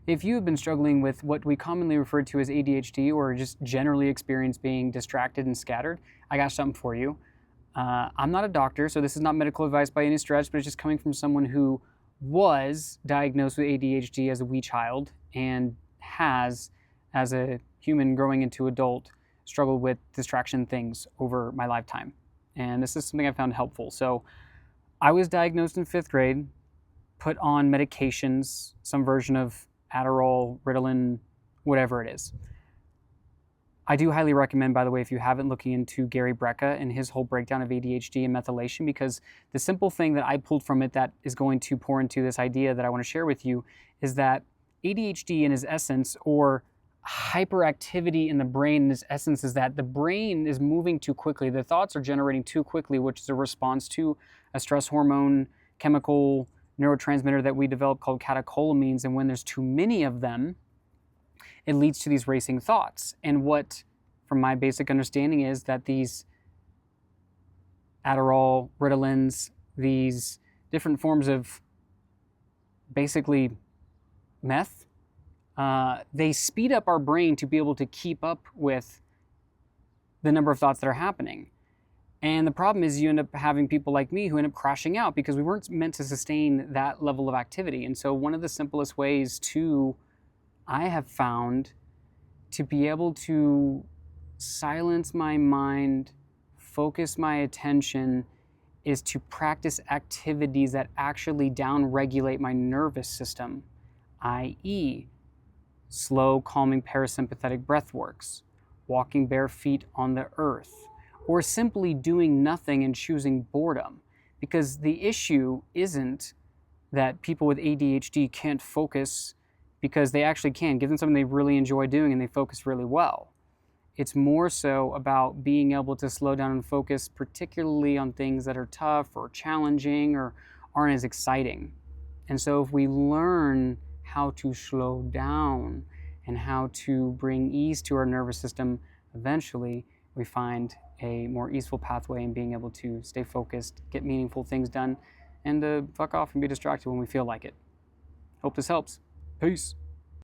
If you have been struggling with what we commonly refer to as ADHD or just generally experience being distracted and scattered, I got something for you. I'm not a doctor, so this is not medical advice by any stretch, but it's just coming from someone who was diagnosed with ADHD as a wee child and has, as a human growing into adult, struggled with distraction things over my lifetime. And this is something I found helpful. So I was diagnosed in 5th grade, put on medications, some version of Adderall, Ritalin, whatever it is. I do highly recommend, by the way, if you haven't, looking into Gary Brecka and his whole breakdown of ADHD and methylation, because the simple thing that I pulled from it that is going to pour into this idea that I want to share with you is that ADHD in its essence, or hyperactivity in the brain in its essence, is that the brain is moving too quickly. The thoughts are generating too quickly, which is a response to a stress hormone, chemical, neurotransmitter that we develop called catecholamines, and when there's too many of them, it leads to these racing thoughts. And what, from my basic understanding, is that these Adderall, Ritalins, these different forms of basically meth, they speed up our brain to be able to keep up with the number of thoughts that are happening. And the problem is you end up having people like me who end up crashing out because we weren't meant to sustain that level of activity. And so one of the simplest ways I have found to be able to silence my mind, focus my attention, is to practice activities that actually downregulate my nervous system, i.e., slow, calming parasympathetic breathworks, walking bare feet on the earth, or simply doing nothing and choosing boredom. Because the issue isn't that people with ADHD can't focus, because they actually can. Give them something they really enjoy doing and they focus really well. It's more so about being able to slow down and focus, particularly on things that are tough or challenging or aren't as exciting. And so if we learn how to slow down and how to bring ease to our nervous system, eventually we find a more easeful pathway in being able to stay focused, get meaningful things done, and fuck off and be distracted when we feel like it. Hope this helps. Peace.